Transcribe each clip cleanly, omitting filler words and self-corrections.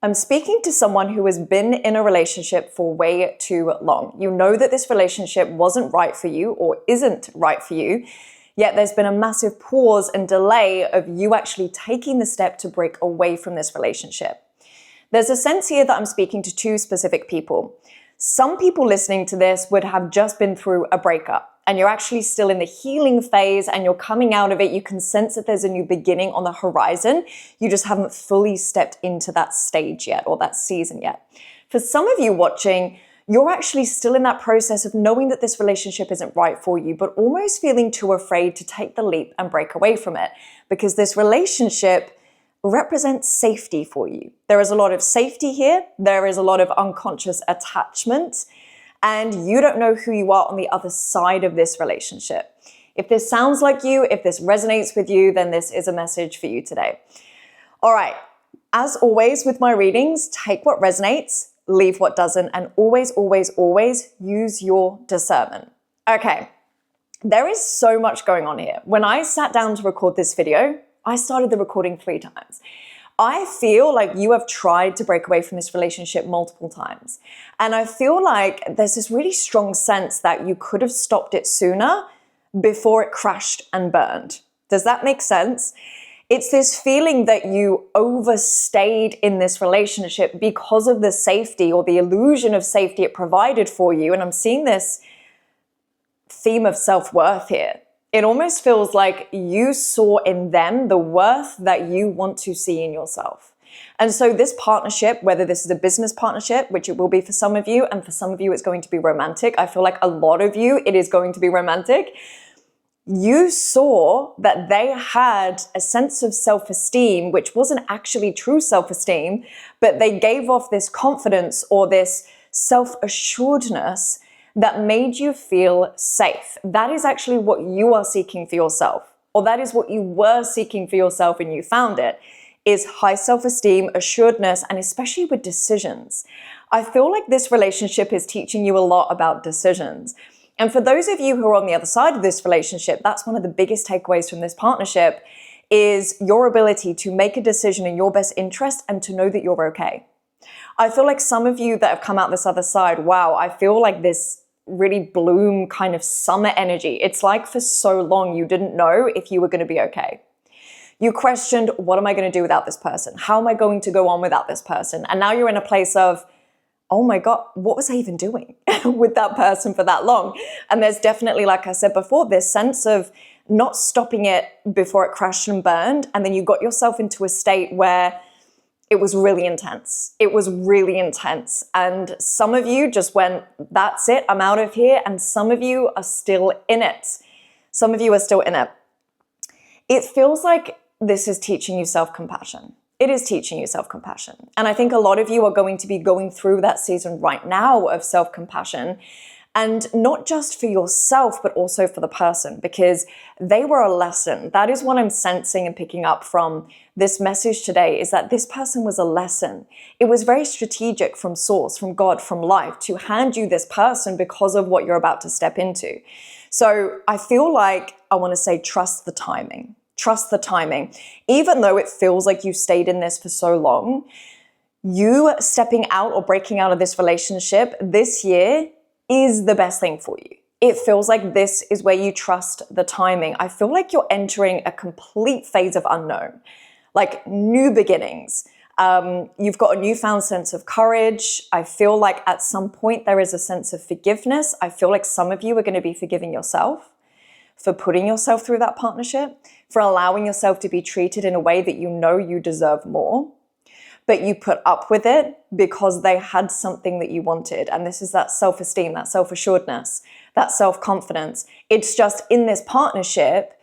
I'm speaking to someone who has been in a relationship for way too long. You know that this relationship wasn't right for you or isn't right for you, yet there's been a massive pause and delay of you actually taking the step to break away from this relationship. There's a sense here that I'm speaking to two specific people. Some people listening to this would have just been through a breakup and you're actually still in the healing phase and you're coming out of it. You can sense that there's a new beginning on the horizon. You just haven't fully stepped into that stage yet or that season yet. For some of you watching, you're actually still in that process of knowing that this relationship isn't right for you, but almost feeling too afraid to take the leap and break away from it because this relationship represents safety for you. There is a lot of safety here. There is a lot of unconscious attachment, and you don't know who you are on the other side of this relationship. If this sounds like you, if this resonates with you, then this is a message for you today. All right, as always with my readings, take what resonates, leave what doesn't, and always, always, always use your discernment. Okay, there is so much going on here. When I sat down to record this video, I started the recording 3 times. I feel like you have tried to break away from this relationship multiple times. And I feel like there's this really strong sense that you could have stopped it sooner before it crashed and burned. Does that make sense? It's this feeling that you overstayed in this relationship because of the safety or the illusion of safety it provided for you. And I'm seeing this theme of self-worth here. It almost feels like you saw in them the worth that you want to see in yourself. And so this partnership, whether this is a business partnership, which it will be for some of you, and for some of you it's going to be romantic. I feel like a lot of you, it is going to be romantic. You saw that they had a sense of self-esteem, which wasn't actually true self-esteem, but they gave off this confidence or this self-assuredness that made you feel safe. That is actually what you are seeking for yourself, or that is what you were seeking for yourself and you found it, is high self-esteem, assuredness, and especially with decisions. I feel like this relationship is teaching you a lot about decisions. And for those of you who are on the other side of this relationship, that's one of the biggest takeaways from this partnership is your ability to make a decision in your best interest and to know that you're okay. I feel like some of you that have come out this other side, wow, I feel like this really bloom kind of summer energy. It's like for so long you didn't know if you were going to be okay. You questioned, what am I going to do without this person? How am I going to go on without this person? And now you're in a place of, oh my God, what was I even doing with that person for that long? And there's definitely, like I said before, this sense of not stopping it before it crashed and burned. And then you got yourself into a state where it was really intense. It was really intense. And some of you just went, that's it, I'm out of here. And some of you are still in it. Some of you are still in it. It feels like this is teaching you self-compassion. It is teaching you self-compassion. And I think a lot of you are going to be going through that season right now of self-compassion. And not just for yourself, but also for the person, because they were a lesson. That is what I'm sensing and picking up from this message today, is that this person was a lesson. It was very strategic from source, from God, from life, to hand you this person because of what you're about to step into. So I feel like I want to say, trust the timing. Trust the timing. Even though it feels like you stayed in this for so long, you stepping out or breaking out of this relationship this year is the best thing for you. It feels like this is where you trust the timing. I feel like you're entering a complete phase of unknown, like new beginnings. You've got a newfound sense of courage. I feel like at some point there is a sense of forgiveness. I feel like some of you are going to be forgiving yourself for putting yourself through that partnership, for allowing yourself to be treated in a way that you know you deserve more. But you put up with it because they had something that you wanted. And this is that self-esteem, that self-assuredness, that self-confidence. It's just in this partnership,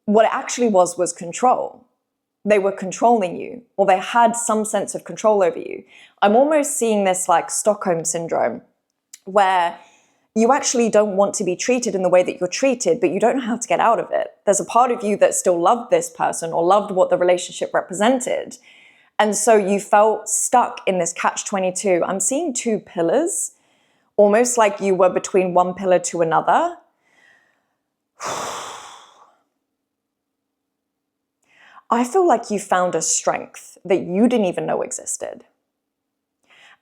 what it actually was control. They were controlling you, or they had some sense of control over you. I'm almost seeing this like Stockholm syndrome, where you actually don't want to be treated in the way that you're treated, but you don't know how to get out of it. There's a part of you that still loved this person or loved what the relationship represented. And so you felt stuck in this catch-22. I'm seeing 2 pillars, almost like you were between one pillar to another. I feel like you found a strength that you didn't even know existed.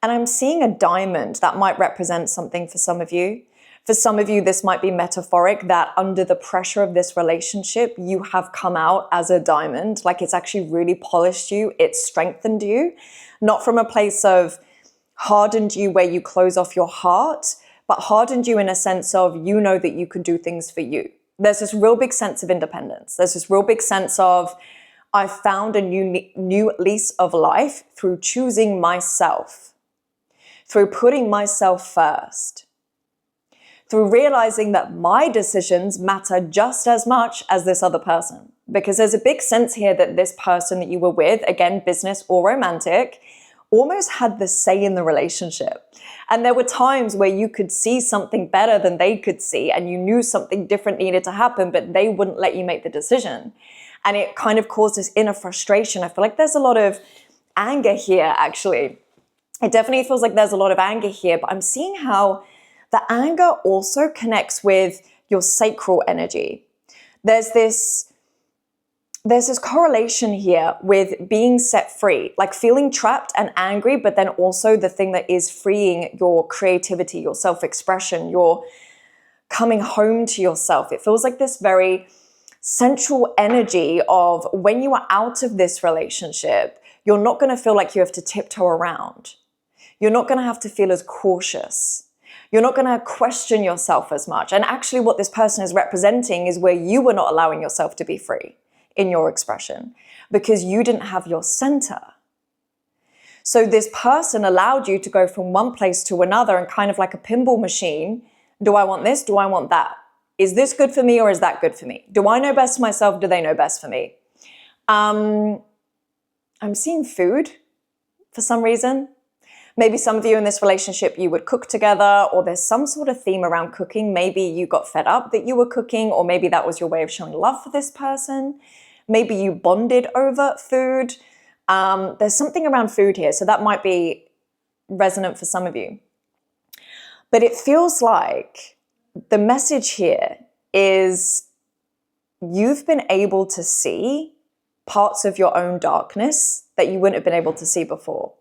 And I'm seeing a diamond that might represent something for some of you. For some of you, this might be metaphoric, that under the pressure of this relationship, you have come out as a diamond, like it's actually really polished you, it's strengthened you, not from a place of hardened you where you close off your heart, but hardened you in a sense of, you know that you can do things for you. There's this real big sense of independence. There's this real big sense of, I found a new lease of life through choosing myself, through putting myself first, through realizing that my decisions matter just as much as this other person. Because there's a big sense here that this person that you were with, again, business or romantic, almost had the say in the relationship. And there were times where you could see something better than they could see, and you knew something different needed to happen, but they wouldn't let you make the decision. And it kind of caused this inner frustration. I feel like there's a lot of anger here, actually. It definitely feels like there's a lot of anger here, but I'm seeing how the anger also connects with your sacral energy. There's this correlation here with being set free, like feeling trapped and angry, but then also the thing that is freeing your creativity, your self-expression, your coming home to yourself. It feels like this very central energy of when you are out of this relationship, you're not going to feel like you have to tiptoe around. You're not going to have to feel as cautious. You're not going to question yourself as much. And actually what this person is representing is where you were not allowing yourself to be free in your expression because you didn't have your center. So this person allowed you to go from one place to another and kind of like a pinball machine. Do I want this? Do I want that? Is this good for me or is that good for me? Do I know best for myself? Do they know best for me? I'm seeing food for some reason. Maybe some of you in this relationship, you would cook together, or there's some sort of theme around cooking. Maybe you got fed up that you were cooking, or maybe that was your way of showing love for this person. Maybe you bonded over food. There's something around food here, so that might be resonant for some of you. But it feels like the message here is you've been able to see parts of your own darkness that you wouldn't have been able to see before.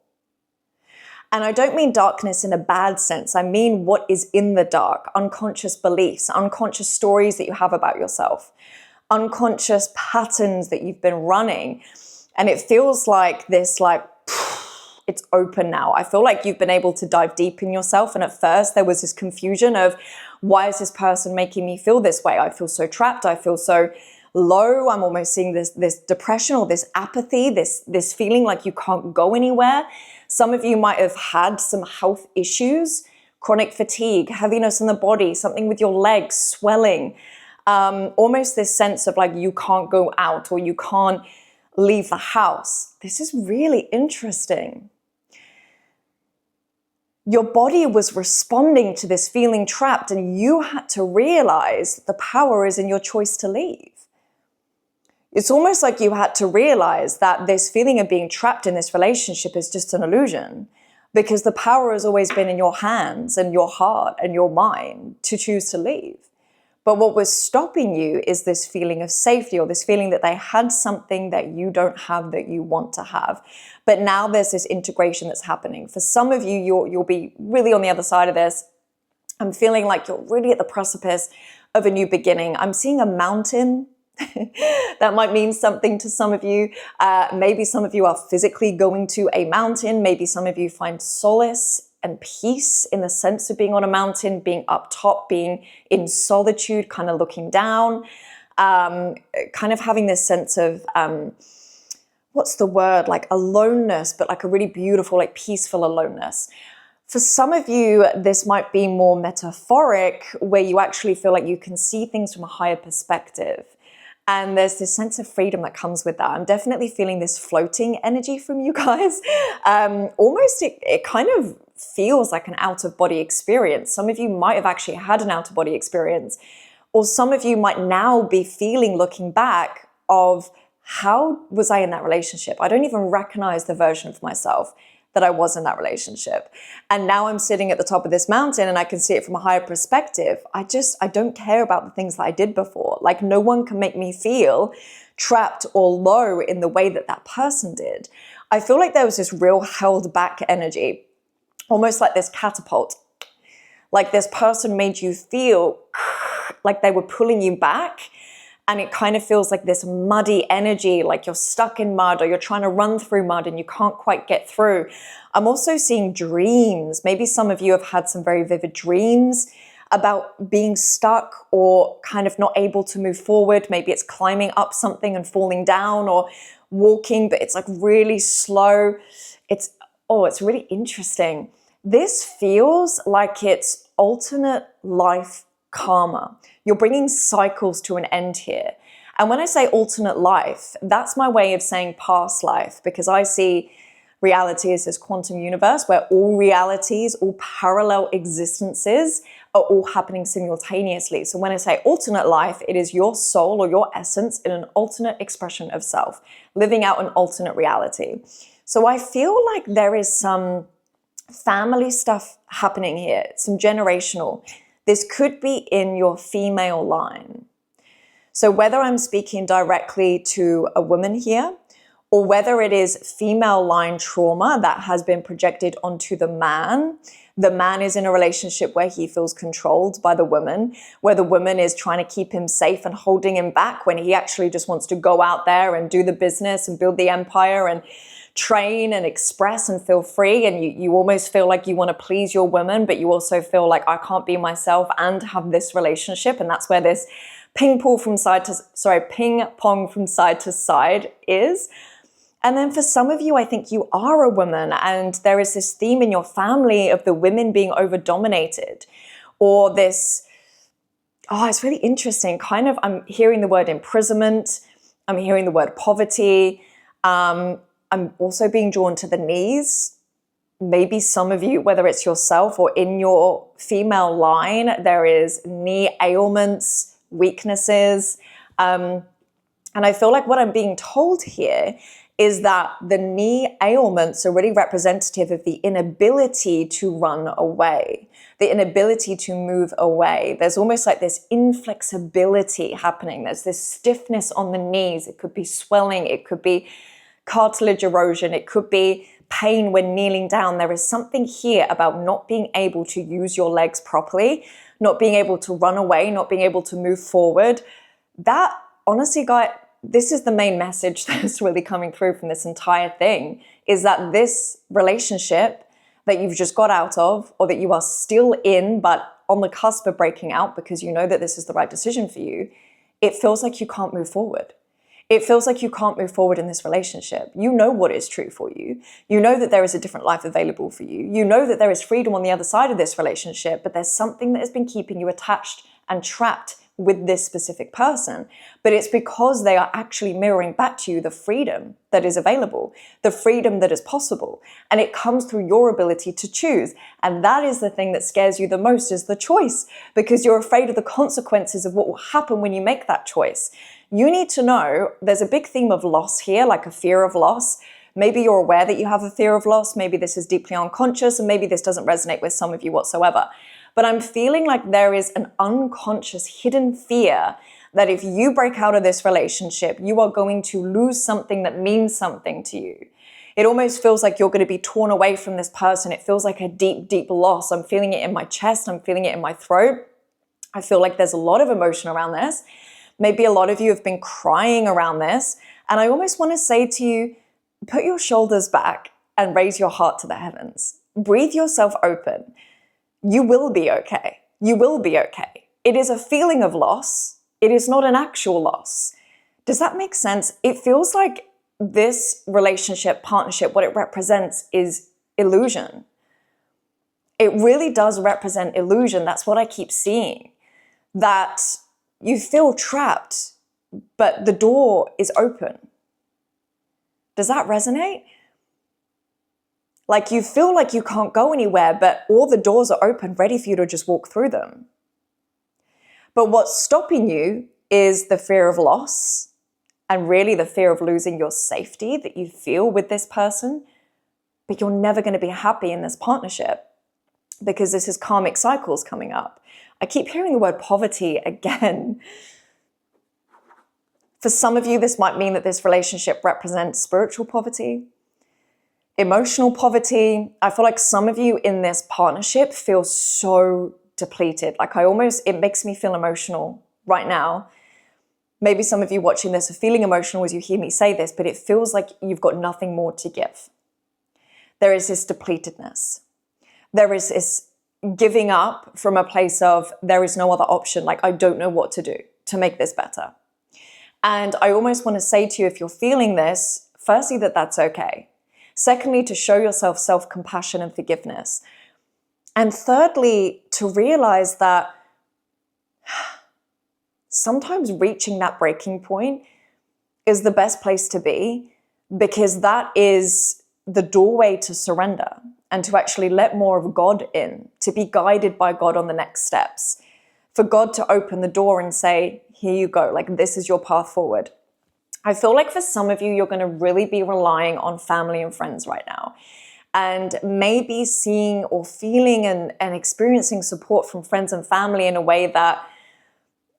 And I don't mean darkness in a bad sense. I mean what is in the dark, unconscious beliefs, unconscious stories that you have about yourself, unconscious patterns that you've been running. And it feels like this, like, it's open now. I feel like you've been able to dive deep in yourself. And at first there was this confusion of, why is this person making me feel this way? I feel so trapped. I feel so low. I'm almost seeing this depression or this apathy, this feeling like you can't go anywhere. Some of you might have had some health issues, chronic fatigue, heaviness in the body, something with your legs, swelling, almost this sense of like you can't go out or you can't leave the house. This is really interesting. Your body was responding to this feeling trapped, and you had to realize the power is in your choice to leave. It's almost like you had to realize that this feeling of being trapped in this relationship is just an illusion, because the power has always been in your hands and your heart and your mind to choose to leave. But what was stopping you is this feeling of safety, or this feeling that they had something that you don't have that you want to have. But now there's this integration that's happening. For some of you, you'll be really on the other side of this. I'm feeling like you're really at the precipice of a new beginning. I'm seeing a mountain. That might mean something to some of you. Maybe some of you are physically going to a mountain. Maybe some of you find solace and peace in the sense of being on a mountain, being up top, being in solitude, kind of looking down, kind of having this sense of, what's the word, like aloneness, but like a really beautiful, like peaceful aloneness. For some of you, this might be more metaphoric, where you actually feel like you can see things from a higher perspective. And there's this sense of freedom that comes with that. I'm definitely feeling this floating energy from you guys. Almost it kind of feels like an out-of-body experience. Some of you might have actually had an out-of-body experience, or some of you might now be feeling, looking back, of how was I in that relationship? I don't even recognize the version of myself that I was in that relationship. And now I'm sitting at the top of this mountain and I can see it from a higher perspective. I don't care about the things that I did before. Like, no one can make me feel trapped or low in the way that that person did. I feel like there was this real held back energy. almost like this catapult. Like this person made you feel like they were pulling you back, and it kind of feels like this muddy energy, like you're stuck in mud or you're trying to run through mud and you can't quite get through. I'm also seeing dreams. Maybe some of you have had some very vivid dreams about being stuck or kind of not able to move forward. Maybe it's climbing up something and falling down, or walking, but it's like really slow. It's really interesting. This feels like it's alternate life karma. You're bringing cycles to an end here. And when I say alternate life, that's my way of saying past life, because I see reality as this quantum universe where all realities, all parallel existences are all happening simultaneously. So when I say alternate life, it is your soul or your essence in an alternate expression of self, living out an alternate reality. So I feel like there is some family stuff happening here, some generational. This could be in your female line. So whether I'm speaking directly to a woman here, or whether it is female line trauma that has been projected onto the man is in a relationship where he feels controlled by the woman, where the woman is trying to keep him safe and holding him back when he actually just wants to go out there and do the business and build the empire and train and express and feel free. And you almost feel like you want to please your woman, but you also feel like I can't be myself and have this relationship. And that's where this ping pong from side to side is. And then for some of you, I think you are a woman, and there is this theme in your family of the women being over-dominated, or this, it's really interesting. Kind of, I'm hearing the word imprisonment. I'm hearing the word poverty. I'm also being drawn to the knees. Maybe some of you, whether it's yourself or in your female line, there is knee ailments, weaknesses. And I feel like what I'm being told here is that the knee ailments are really representative of the inability to run away, the inability to move away. There's almost like this inflexibility happening. There's this stiffness on the knees. It could be swelling. It could be cartilage erosion. It could be pain when kneeling down. There is something here about not being able to use your legs properly, not being able to run away, not being able to move forward. That, honestly, guys, this is the main message that's really coming through from this entire thing, is that this relationship that you've just got out of, or that you are still in, but on the cusp of breaking out because you know that this is the right decision for you, it feels like you can't move forward. It feels like you can't move forward in this relationship. You know what is true for you. You know that there is a different life available for you. You know that there is freedom on the other side of this relationship, but there's something that has been keeping you attached and trapped with this specific person. But it's because they are actually mirroring back to you the freedom that is available, the freedom that is possible. And it comes through your ability to choose. And that is the thing that scares you the most, is the choice, because you're afraid of the consequences of what will happen when you make that choice. You need to know there's a big theme of loss here, like a fear of loss. Maybe you're aware that you have a fear of loss. Maybe this is deeply unconscious, and maybe this doesn't resonate with some of you whatsoever. But I'm feeling like there is an unconscious hidden fear that if you break out of this relationship, you are going to lose something that means something to you. It almost feels like you're going to be torn away from this person. It feels like a deep, deep loss. I'm feeling it in my chest. I'm feeling it in my throat. I feel like there's a lot of emotion around this. Maybe a lot of you have been crying around this. And I almost want to say to you, put your shoulders back and raise your heart to the heavens. Breathe yourself open. You will be okay. You will be okay. It is a feeling of loss. It is not an actual loss. Does that make sense? It feels like this relationship, partnership, what it represents is illusion. It really does represent illusion. That's what I keep seeing. That you feel trapped, but the door is open. Does that resonate? Like you feel like you can't go anywhere, but all the doors are open, ready for you to just walk through them. But what's stopping you is the fear of loss, and really the fear of losing your safety that you feel with this person. But you're never going to be happy in this partnership because this is karmic cycles coming up. I keep hearing the word poverty again. For some of you, this might mean that this relationship represents spiritual poverty. emotional poverty. I feel like some of you in this partnership feel so depleted. Like it makes me feel emotional right now. Maybe some of you watching this are feeling emotional as you hear me say this, but it feels like you've got nothing more to give. There is this depletedness. There is this giving up from a place of there is no other option. Like, I don't know what to do to make this better. And I almost want to say to you, if you're feeling this, firstly, that's okay. Secondly, to show yourself self-compassion and forgiveness. And thirdly, to realize that sometimes reaching that breaking point is the best place to be, because that is the doorway to surrender and to actually let more of God in, to be guided by God on the next steps, for God to open the door and say, here you go, like this is your path forward. I feel like for some of you, you're going to really be relying on family and friends right now, and maybe seeing or feeling and experiencing support from friends and family in a way that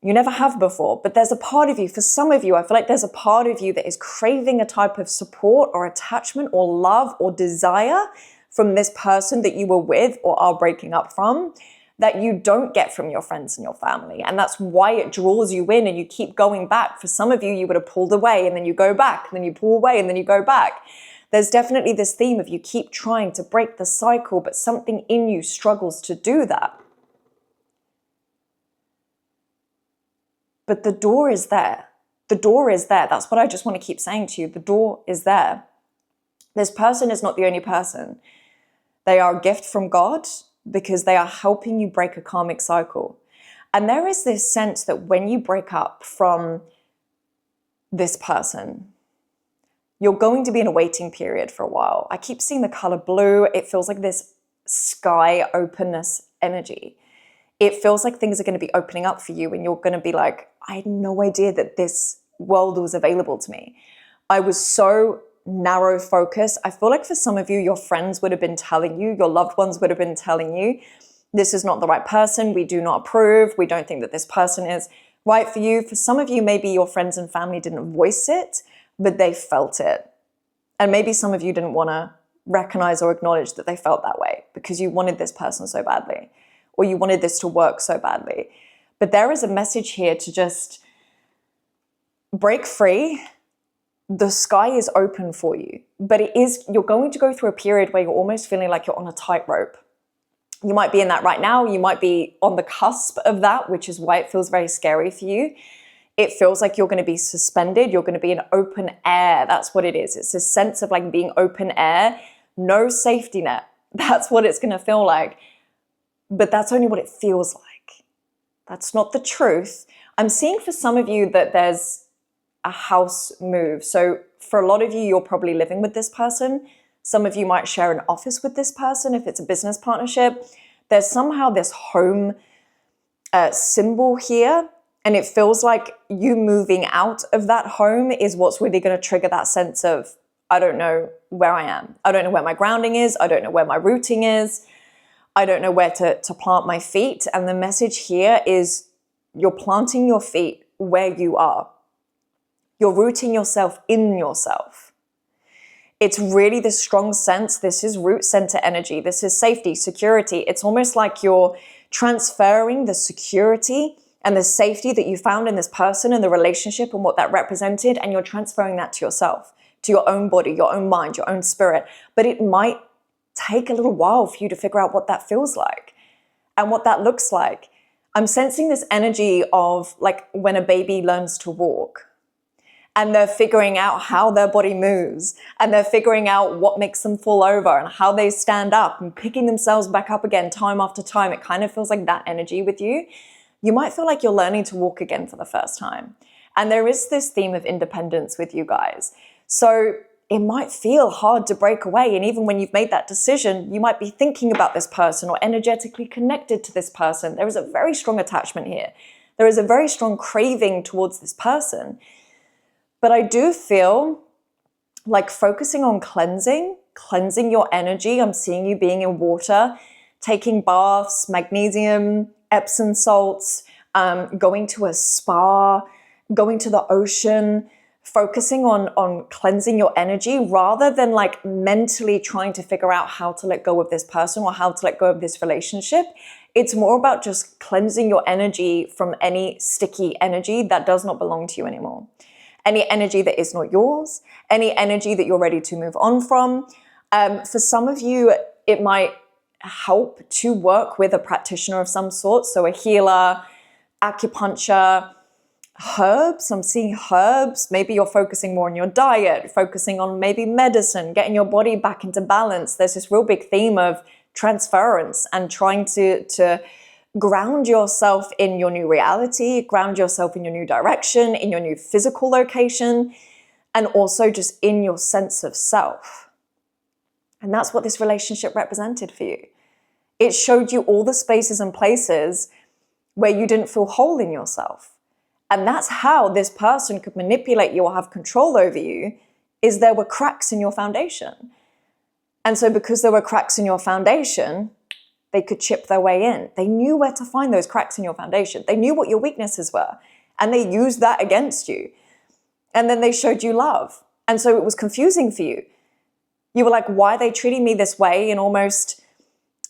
you never have before. But there's a part of you, for some of you, I feel like there's a part of you that is craving a type of support or attachment or love or desire from this person that you were with or are breaking up from, that you don't get from your friends and your family. And that's why it draws you in and you keep going back. For some of you, you would have pulled away and then you go back, and then you pull away and then you go back. There's definitely this theme of you keep trying to break the cycle, but something in you struggles to do that. But the door is there. The door is there. That's what I just want to keep saying to you. The door is there. This person is not the only person. They are a gift from God, because they are helping you break a karmic cycle. And there is this sense that when you break up from this person, you're going to be in a waiting period for a while. I keep seeing the color blue. It feels like this sky openness energy. It feels like things are going to be opening up for you, and you're going to be like, I had no idea that this world was available to me. I was so narrow focused. I feel like for some of you, your friends would have been telling you, your loved ones would have been telling you, this is not the right person. We do not approve. We don't think that this person is right for you. For some of you, maybe your friends and family didn't voice it, but they felt it. And maybe some of you didn't want to recognize or acknowledge that they felt that way because you wanted this person so badly, or you wanted this to work so badly. But there is a message here to just break free. The sky is open for you, but you're going to go through a period where you're almost feeling like you're on a tightrope. You might be in that right now. You might be on the cusp of that, which is why it feels very scary for you. It feels like you're going to be suspended. You're going to be in open air. That's what it is. It's a sense of like being open air, no safety net. That's what it's going to feel like. But that's only what it feels like. That's not the truth. I'm seeing for some of you that there's a house move. So for a lot of you, you're probably living with this person. Some of you might share an office with this person if it's a business partnership. There's somehow this home symbol here, and it feels like you moving out of that home is what's really going to trigger that sense of, I don't know where I am. I don't know where my grounding is. I don't know where my rooting is. I don't know where to plant my feet. And the message here is you're planting your feet where you are. You're rooting yourself in yourself. It's really this strong sense. This is root center energy. This is safety, security. It's almost like you're transferring the security and the safety that you found in this person and the relationship and what that represented, and you're transferring that to yourself, to your own body, your own mind, your own spirit. But it might take a little while for you to figure out what that feels like and what that looks like. I'm sensing this energy of like when a baby learns to walk and they're figuring out how their body moves, and they're figuring out what makes them fall over and how they stand up and picking themselves back up again time after time. It kind of feels like that energy with you. You might feel like you're learning to walk again for the first time. And there is this theme of independence with you guys. So it might feel hard to break away. And even when you've made that decision, you might be thinking about this person or energetically connected to this person. There is a very strong attachment here. There is a very strong craving towards this person. But I do feel like focusing on cleansing your energy. I'm seeing you being in water, taking baths, magnesium, Epsom salts, going to a spa, going to the ocean, focusing on cleansing your energy rather than like mentally trying to figure out how to let go of this person or how to let go of this relationship. It's more about just cleansing your energy from any sticky energy that does not belong to you anymore. Any energy that is not yours, any energy that you're ready to move on from. For some of you, it might help to work with a practitioner of some sort, so a healer, acupuncture, herbs. I'm seeing herbs. Maybe you're focusing more on your diet, focusing on maybe medicine, getting your body back into balance. There's this real big theme of transference and trying to ground yourself in your new reality, ground yourself in your new direction, in your new physical location, and also just in your sense of self. And that's what this relationship represented for you. It showed you all the spaces and places where you didn't feel whole in yourself. And that's how this person could manipulate you or have control over you, is there were cracks in your foundation. And so because there were cracks in your foundation, they could chip their way in. They knew where to find those cracks in your foundation. They knew what your weaknesses were, and they used that against you. And then they showed you love. And so it was confusing for you. You were like, why are they treating me this way? And almost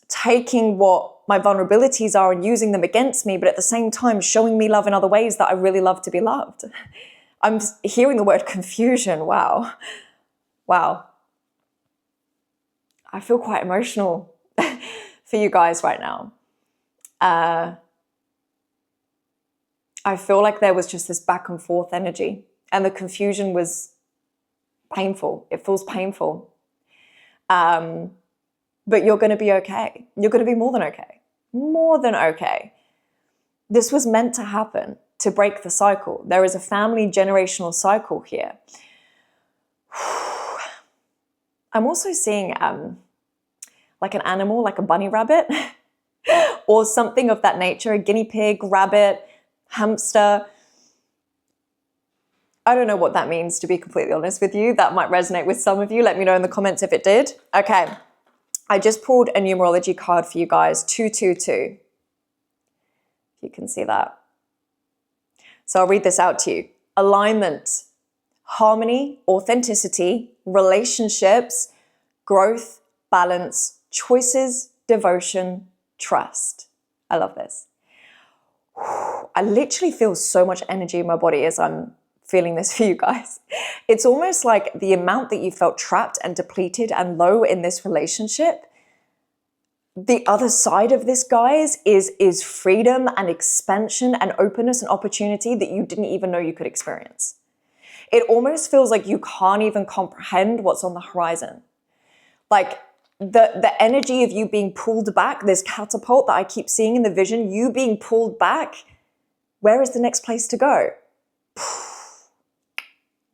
taking what my vulnerabilities are and using them against me, but at the same time showing me love in other ways that I really love to be loved. I'm hearing the word confusion. Wow. Wow. I feel quite emotional for you guys right now. I feel like there was just this back and forth energy, and the confusion was painful. It feels painful. But you're going to be okay. You're going to be more than okay. More than okay. This was meant to happen, to break the cycle. There is a family generational cycle here. I'm also seeing like an animal, like a bunny rabbit, or something of that nature, a guinea pig, rabbit, hamster. I don't know what that means, to be completely honest with you. That might resonate with some of you. Let me know in the comments if it did. Okay. I just pulled a numerology card for you guys, 222. If you can see that. So I'll read this out to you. Alignment, harmony, authenticity, relationships, growth, balance, choices, devotion, trust. I love this. I literally feel so much energy in my body as I'm feeling this for you guys. It's almost like the amount that you felt trapped and depleted and low in this relationship. The other side of this, guys, is freedom and expansion and openness and opportunity that you didn't even know you could experience. It almost feels like you can't even comprehend what's on the horizon. Like the energy of you being pulled back, this catapult that I keep seeing in the vision, you being pulled back, where is the next place to go?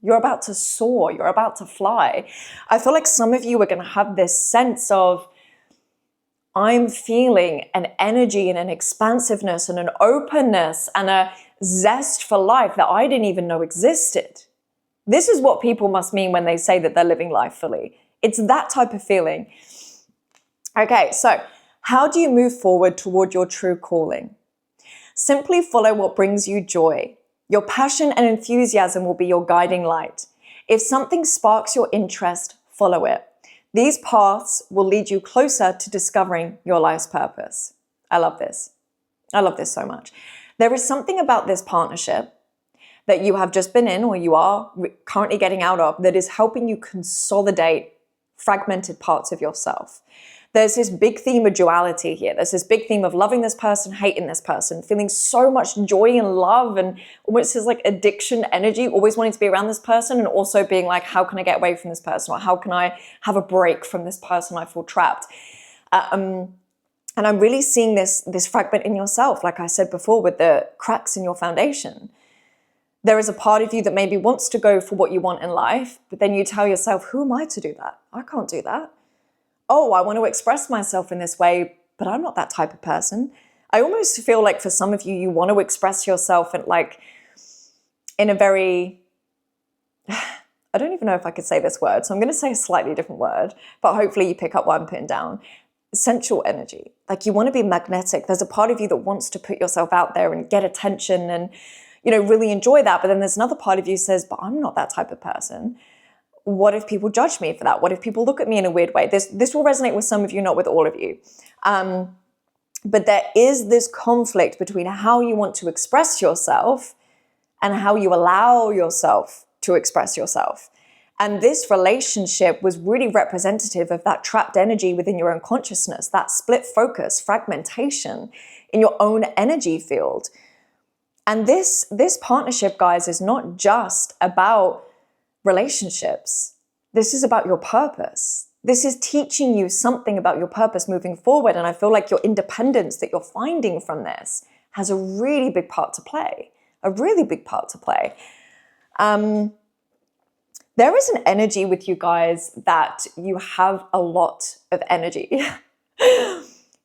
You're about to soar. You're about to fly. I feel like some of you are going to have this sense of, I'm feeling an energy and an expansiveness and an openness and a zest for life that I didn't even know existed. This is what people must mean when they say that they're living life fully. It's that type of feeling. Okay, so how do you move forward toward your true calling? Simply follow what brings you joy. Your passion and enthusiasm will be your guiding light. If something sparks your interest, follow it. These paths will lead you closer to discovering your life's purpose. I love this. I love this so much. There is something about this partnership that you have just been in or you are currently getting out of that is helping you consolidate fragmented parts of yourself. There's this big theme of duality here. There's this big theme of loving this person, hating this person, feeling so much joy and love and almost this like addiction energy, always wanting to be around this person and also being like, how can I get away from this person? Or how can I have a break from this person? I feel trapped. And I'm really seeing this fragment in yourself, like I said before, with the cracks in your foundation. There is a part of you that maybe wants to go for what you want in life, but then you tell yourself, who am I to do that? I can't do that. Oh, I want to express myself in this way, but I'm not that type of person. I almost feel like for some of you, you want to express yourself in a very, I don't even know if I could say this word, so I'm going to say a slightly different word, but hopefully you pick up what I'm putting down. Sensual energy. Like you want to be magnetic. There's a part of you that wants to put yourself out there and get attention and, really enjoy that. But then there's another part of you says, but I'm not that type of person. What if people judge me for that? What if people look at me in a weird way? This will resonate with some of you, not with all of you. But there is this conflict between how you want to express yourself and how you allow yourself to express yourself. And this relationship was really representative of that trapped energy within your own consciousness, that split focus, fragmentation in your own energy field. And this partnership, guys, is not just about relationships. This is about your purpose. This is teaching you something about your purpose moving forward. And I feel like your independence that you're finding from this has a really big part to play, a really big part to play. There is an energy with you guys that you have a lot of energy.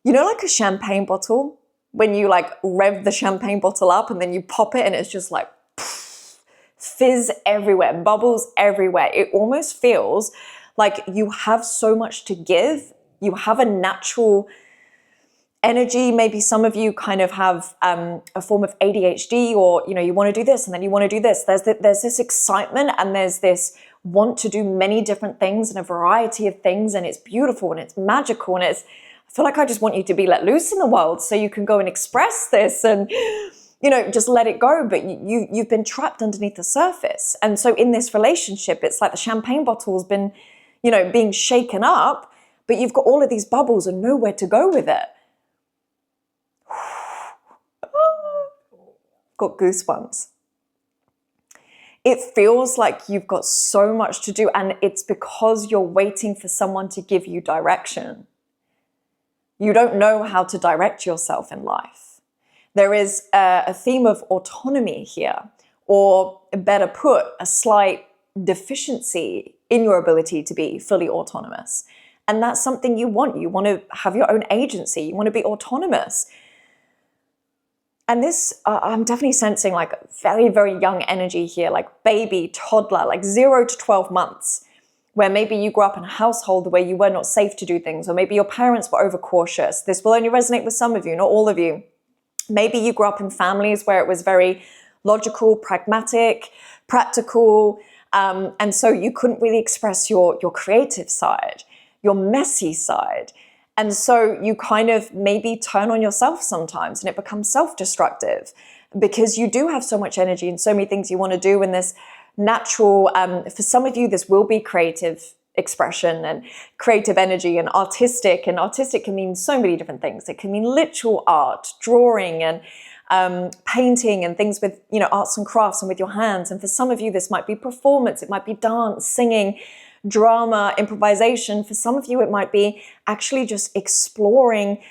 Like a champagne bottle, when you like rev the champagne bottle up and then you pop it and it's just like fizz everywhere, bubbles everywhere. It almost feels like you have so much to give. You have a natural energy. Maybe some of you kind of have a form of ADHD, or you want to do this and then you want to do this. There's this excitement and there's this want to do many different things and a variety of things, and it's beautiful and it's magical, and I feel like I just want you to be let loose in the world so you can go and express this and just let it go. But you've been trapped underneath the surface. And so in this relationship, it's like the champagne bottle's been being shaken up, but you've got all of these bubbles and nowhere to go with it. Got goosebumps. It feels like you've got so much to do, and it's because you're waiting for someone to give you direction. You don't know how to direct yourself in life. There is a theme of autonomy here, or better put, a slight deficiency in your ability to be fully autonomous. And that's something you want. You want to have your own agency. You want to be autonomous. And this, I'm definitely sensing like very, very young energy here, like baby, toddler, like 0 to 12 months, where maybe you grew up in a household where you were not safe to do things, or maybe your parents were overcautious. This will only resonate with some of you, not all of you. Maybe you grew up in families where it was very logical, pragmatic, practical, and so you couldn't really express your creative side, your messy side. And so you kind of maybe turn on yourself sometimes, and it becomes self-destructive because you do have so much energy and so many things you want to do. And this natural, for some of you, this will be creative expression and creative energy and artistic. And artistic can mean so many different things. It can mean literal art, drawing, and painting, and things with, arts and crafts and with your hands. And for some of you, this might be performance. It might be dance, singing, drama, improvisation. For some of you, it might be actually just exploring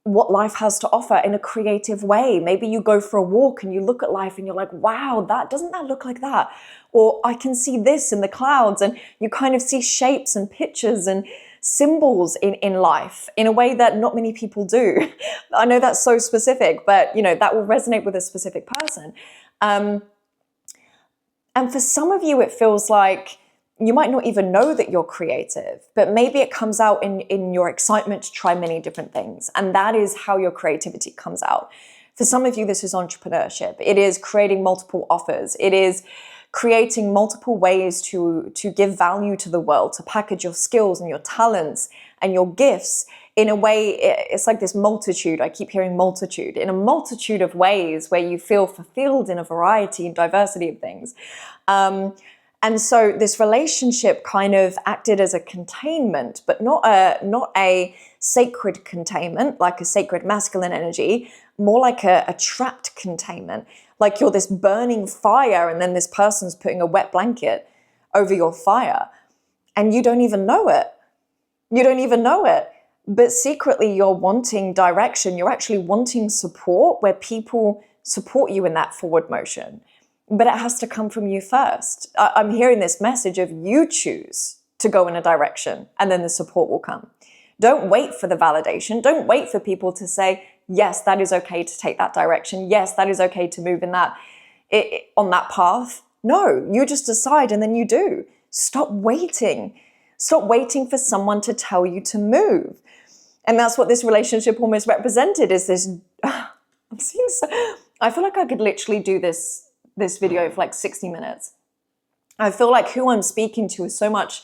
what life has to offer in a creative way. Maybe you go for a walk and you look at life and you're like, wow, doesn't that look like that? Or I can see this in the clouds, and you kind of see shapes and pictures and symbols in life in a way that not many people do. I know that's so specific, but that will resonate with a specific person. And for some of you, it feels like you might not even know that you're creative, but maybe it comes out in your excitement to try many different things. And that is how your creativity comes out. For some of you, this is entrepreneurship. It is creating multiple offers. It is creating multiple ways to give value to the world, to package your skills and your talents and your gifts in a way. It's like this multitude. I keep hearing multitude, in a multitude of ways where you feel fulfilled in a variety and diversity of things. And so this relationship kind of acted as a containment, but not a sacred containment, like a sacred masculine energy, more like a trapped containment. Like you're this burning fire, and then this person's putting a wet blanket over your fire, and you don't even know it. You don't even know it. But secretly you're wanting direction. You're actually wanting support, where people support you in that forward motion. But it has to come from you first. I'm hearing this message of you choose to go in a direction, and then the support will come. Don't wait for the validation. Don't wait for people to say, yes, that is okay to take that direction. Yes, that is okay to move in that, on that path. No, you just decide and then you do. Stop waiting. Stop waiting for someone to tell you to move. And that's what this relationship almost represented, is this, I feel like I could literally do this this video for like 60 minutes. I feel like who I'm speaking to is so much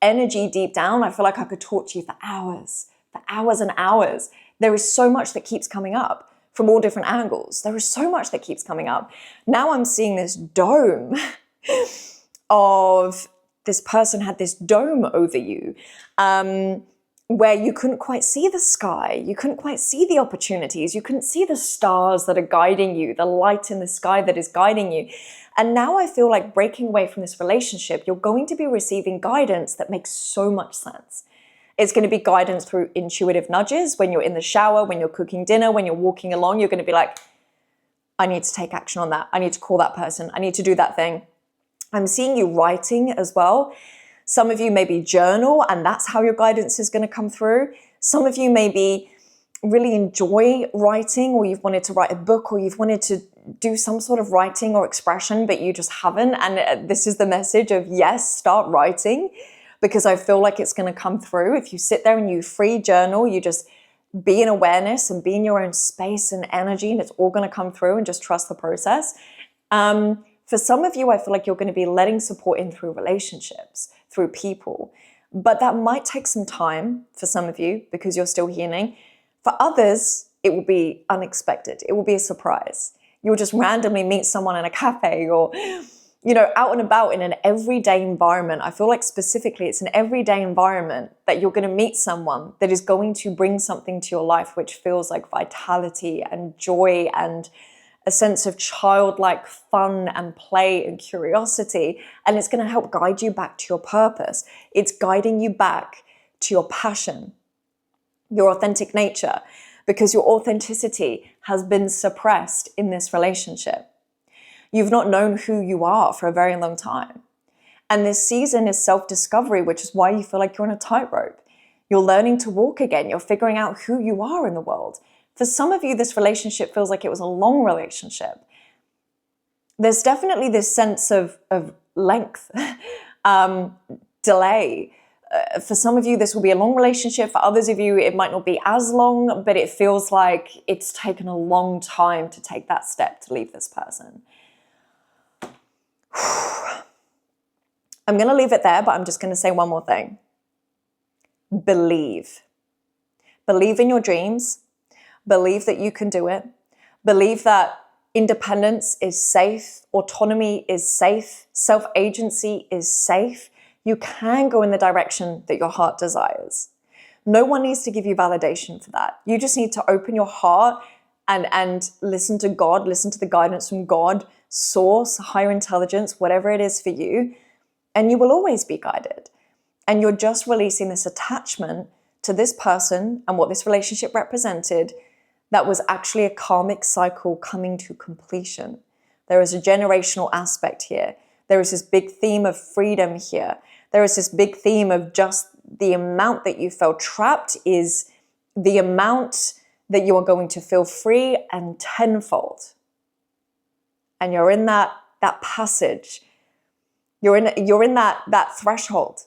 energy deep down. I feel like I could talk to you for hours and hours. There is so much that keeps coming up from all different angles. There is so much that keeps coming up. Now I'm seeing this dome of this person had this dome over you, where you couldn't quite see the sky. You couldn't quite see the opportunities. You couldn't see the stars that are guiding you, the light in the sky that is guiding you. And now I feel like breaking away from this relationship, you're going to be receiving guidance that makes so much sense. It's going to be guidance through intuitive nudges. When you're in the shower, when you're cooking dinner, when you're walking along, you're going to be like, I need to take action on that. I need to call that person. I need to do that thing. I'm seeing you writing as well. Some of you maybe journal, and that's how your guidance is going to come through. Some of you maybe really enjoy writing, or you've wanted to write a book, or you've wanted to do some sort of writing or expression, but you just haven't. And this is the message of, yes, start writing, because I feel like it's going to come through. If you sit there and you free journal, you just be in awareness and be in your own space and energy, and it's all going to come through, and just trust the process. For some of you, I feel like you're going to be letting support in through relationships, through people. But that might take some time for some of you because you're still healing. For others, it will be unexpected. It will be a surprise. You'll just randomly meet someone in a cafe or, out and about in an everyday environment. I feel like specifically it's an everyday environment that you're going to meet someone that is going to bring something to your life which feels like vitality and joy and a sense of childlike fun and play and curiosity. And it's going to help guide you back to your purpose. It's guiding you back to your passion, your authentic nature, because your authenticity has been suppressed in this relationship. You've not known who you are for a very long time. And this season is self-discovery, which is why you feel like you're on a tightrope. You're learning to walk again. You're figuring out who you are in the world. For some of you, this relationship feels like it was a long relationship. There's definitely this sense of length, delay. For some of you, this will be a long relationship. For others of you, it might not be as long, but it feels like it's taken a long time to take that step to leave this person. I'm going to leave it there, but I'm just going to say one more thing. Believe. Believe in your dreams. Believe that you can do it. Believe that independence is safe. Autonomy is safe. Self-agency is safe. You can go in the direction that your heart desires. No one needs to give you validation for that. You just need to open your heart and listen to God, listen to the guidance from God, source, higher intelligence, whatever it is for you, and you will always be guided. And you're just releasing this attachment to this person and what this relationship represented that was actually a karmic cycle coming to completion. There is a generational aspect here. There is this big theme of freedom here. There is this big theme of just the amount that you felt trapped is the amount that you are going to feel free and tenfold. And you're in that passage. You're in that threshold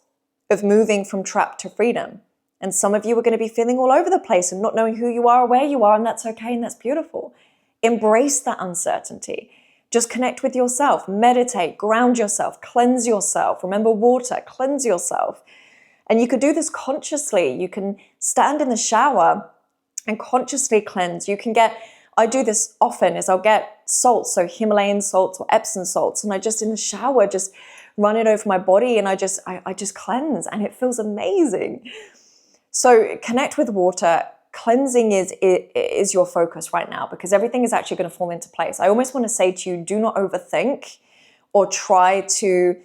of moving from trap to freedom. And some of you are going to be feeling all over the place and not knowing who you are or where you are, and that's okay and that's beautiful. Embrace that uncertainty. Just connect with yourself, meditate, ground yourself, cleanse yourself. Remember water, cleanse yourself. And you could do this consciously. You can stand in the shower and consciously cleanse. I do this often, is I'll get salts, so Himalayan salts or Epsom salts, and I just in the shower just run it over my body, and I just cleanse, and it feels amazing. So connect with water. Cleansing is your focus right now, because everything is actually going to fall into place. I almost want to say to you, do not overthink or try to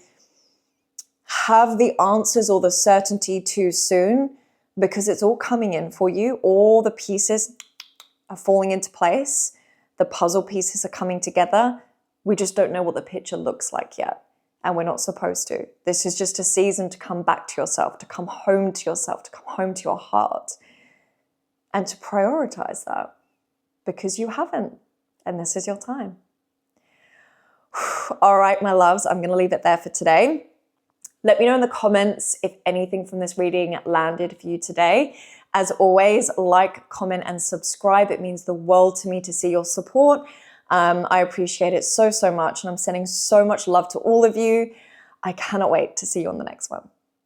have the answers or the certainty too soon, because it's all coming in for you. All the pieces are falling into place. The puzzle pieces are coming together. We just don't know what the picture looks like yet. And we're not supposed to. This is just a season to come back to yourself, to come home to yourself, to come home to your heart, and to prioritize that, because you haven't, and this is your time. All right, my loves, I'm going to leave it there for today. Let me know in the comments if anything from this reading landed for you today. As always, like, comment, and subscribe. It means the world to me to see your support. I appreciate it so, so much, and I'm sending so much love to all of you. I cannot wait to see you on the next one.